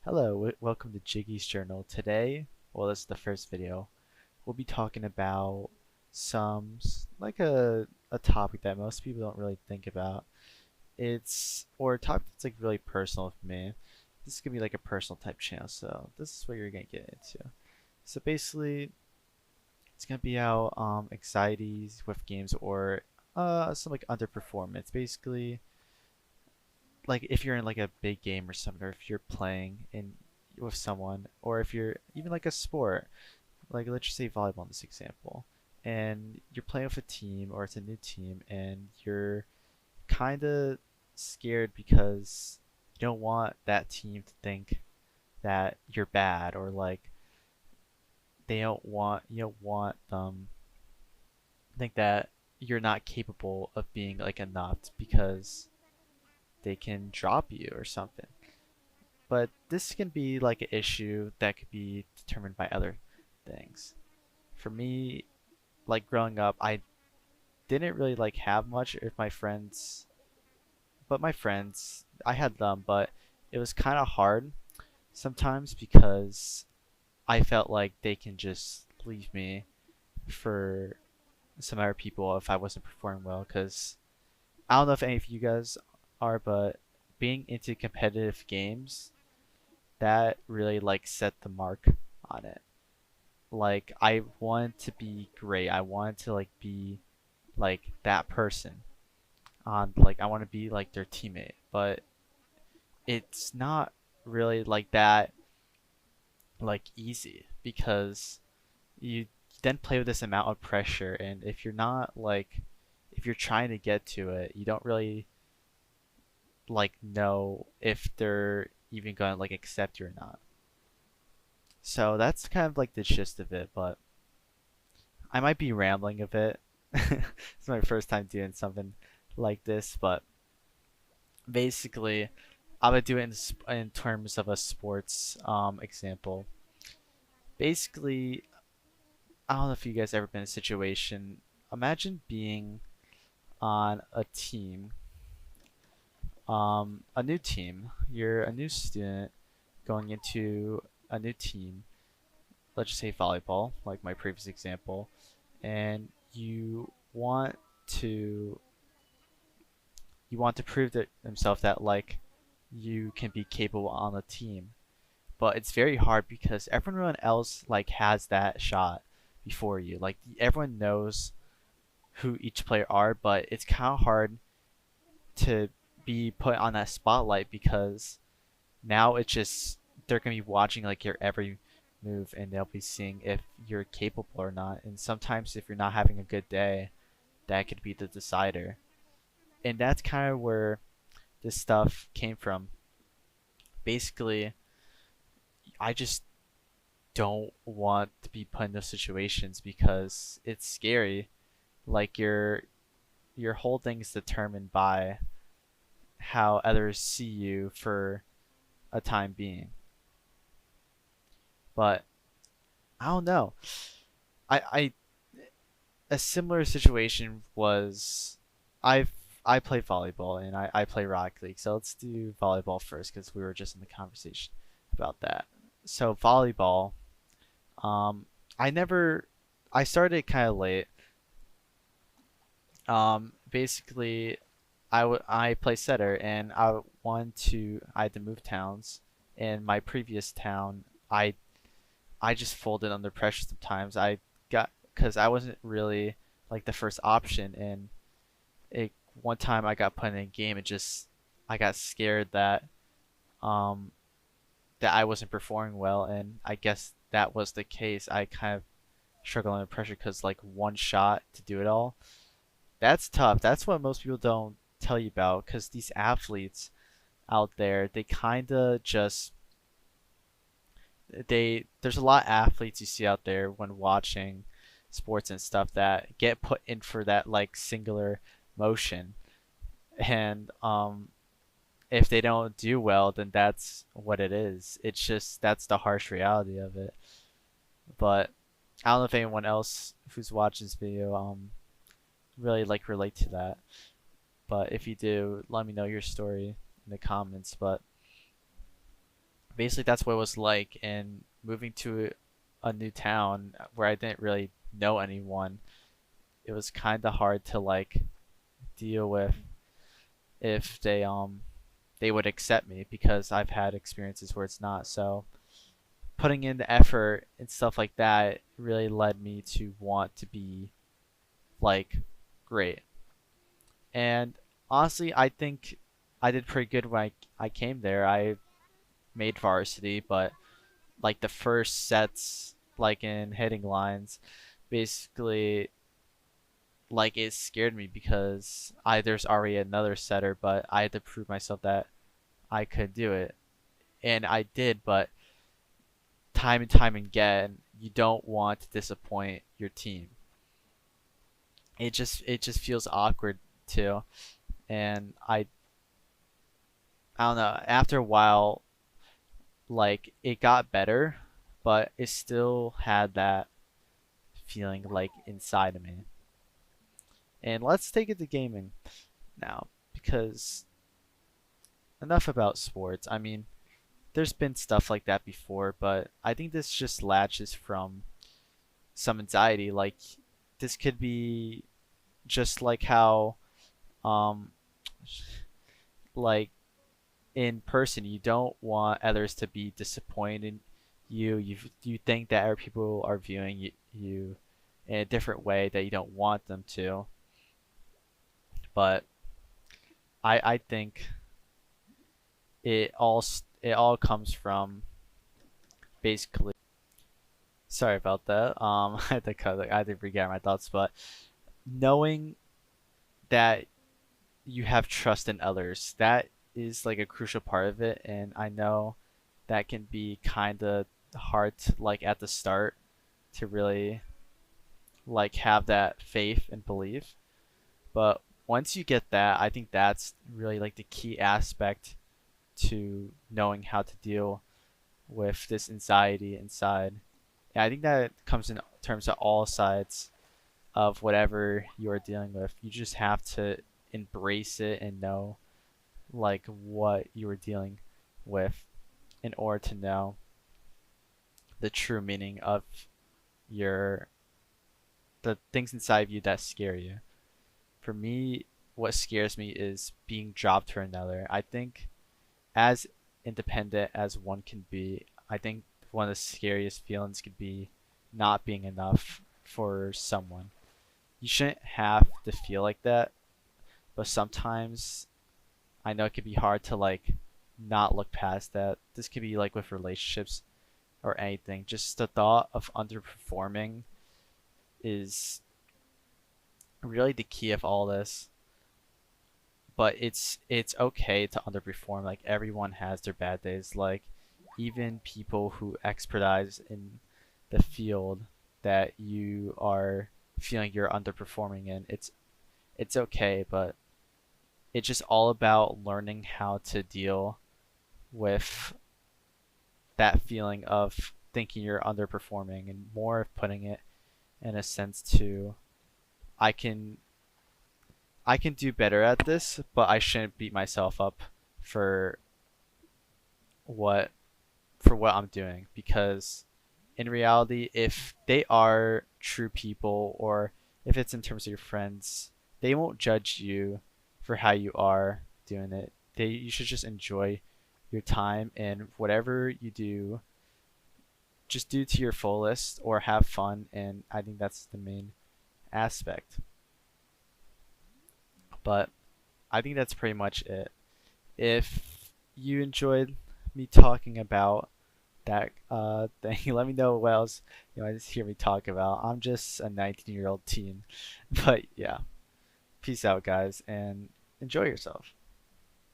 Hello, welcome to Jiggy's Journal. Today, well, this is the first video. We'll be talking about like a topic that most people don't really think about. Or a topic that's like really personal for me. This is gonna be like a personal type channel, so this is what you're gonna get into. So basically, it's gonna be how anxieties with games or some like underperformance. Basically, like if you're in like a big game or something, or if you're playing in with someone, or if you're even like a sport, like let's just say volleyball in this example, and you're playing with a team or it's a new team, and you're kind of scared because you don't want that team to think that you're bad, or like you don't want them to think that you're not capable of being like enough because they can drop you or something. But this can be like an issue that could be determined by other things. For me, like growing up, I didn't really like have much with my friends, but my friends, I had them, but it was kind of hard sometimes because I felt like they can just leave me for some other people if I wasn't performing well. Because I don't know if any of you guys are, but being into competitive games, that really like set the mark on it. Like I want to be great. I want to like be like that person on like I want to be like their teammate, but it's not really like that like easy because you then play with this amount of pressure, and if you're not like if you're trying to get to it, you don't really like know if they're even gonna like accept you or not. So that's kind of like the gist of it, but I might be rambling a bit. It's my first time doing something like this, but basically, I would do it in terms of a sports example. Basically, I don't know if you guys ever been in a situation. Imagine being on a team, a new team. You're a new student going into a new team. Let's just say volleyball, like my previous example, and to you want to prove to themselves that like you can be capable on a team, but it's very hard because everyone else like has that shot before you. Like everyone knows who each player are, but it's kind of hard to be put on that spotlight because now it's just they're gonna be watching like your every move, and they'll be seeing if you're capable or not. And sometimes if you're not having a good day, that could be the decider. And that's kind of where this stuff came from. Basically, I just don't want to be put in those situations because it's scary. Like your whole thing is determined by how others see you for a time being. But I don't know. I a similar situation was I've I play volleyball and I play Rocket League. So let's do volleyball first because we were just in the conversation about that. So volleyball, um, I never I started kind of late. Basically, I play setter, and I had to move towns. In my previous town, I just folded under pressure sometimes. I got because I wasn't really like the first option, and it one time I got put in a game. It just I got scared um that I wasn't performing well, and I guess that was the case. I kind of struggled under pressure because like one shot to do it all. That's tough. That's what most people don't tell you about because these athletes out there, they kind of just there's a lot of athletes you see out there when watching sports and stuff that get put in for that like singular motion, and if they don't do well, then that's what it is. It's just that's the harsh reality of it. But I don't know if anyone else who's watching this video really like relate to that. But if you do, let me know your story in the comments. But basically that's what it was like. And moving to a new town where I didn't really know anyone, it was kind of hard to like deal with if they would accept me, because I've had experiences where it's not. So putting in the effort and stuff like that really led me to want to be like great. And honestly, I think I did pretty good when I came there. I made varsity, but like the first sets, like in hitting lines, basically like it scared me because I there's already another setter, but I had to prove myself that I could do it. And I did, but time and time again, you don't want to disappoint your team. It just feels awkward too. And I don't know, after a while like it got better, but it still had that feeling like inside of me. And let's take it to gaming now, because enough about sports. I mean, there's been stuff like that before, but I think this just latches from some anxiety. Like this could be just like how um like in person you don't want others to be disappointed in you think that other people are viewing you in a different way that you don't want them to. But I think it all comes from basically, sorry about that. I had to I had to regather my thoughts, but knowing that you have trust in others, that is like a crucial part of it. And I know that can be kind of hard to, like at the start, to really like have that faith and belief. But once you get that, I think that's really like the key aspect to knowing how to deal with this anxiety inside. And I think that comes in terms of all sides of whatever you're dealing with. You just have to embrace it and know like what you were dealing with in order to know the true meaning of your the things inside of you that scare you. For me, what scares me is being dropped to another. I think as independent as one can be, I think one of the scariest feelings could be not being enough for someone. You shouldn't have to feel like that, but sometimes I know it can be hard to like not look past that. This could be like with relationships or anything. Just the thought of underperforming is really the key of all this. But it's okay to underperform. Like everyone has their bad days. Like even people who expertise in the field that you are feeling you're underperforming in, it's okay, but it's just all about learning how to deal with that feeling of thinking you're underperforming, and more of putting it in a sense to I can I can do better at this, but I shouldn't beat myself up for what what I'm doing, because in reality, if they are true people, or if it's in terms of your friends, they won't judge you for how you are doing it. You should just enjoy your time, and whatever you do, just do to your fullest or have fun, and I think that's the main aspect. But I think that's pretty much it. If you enjoyed me talking about that thing, let me know what else you want to hear me talk about. I'm just a 19-year-old teen. But yeah, peace out, guys, and enjoy yourself.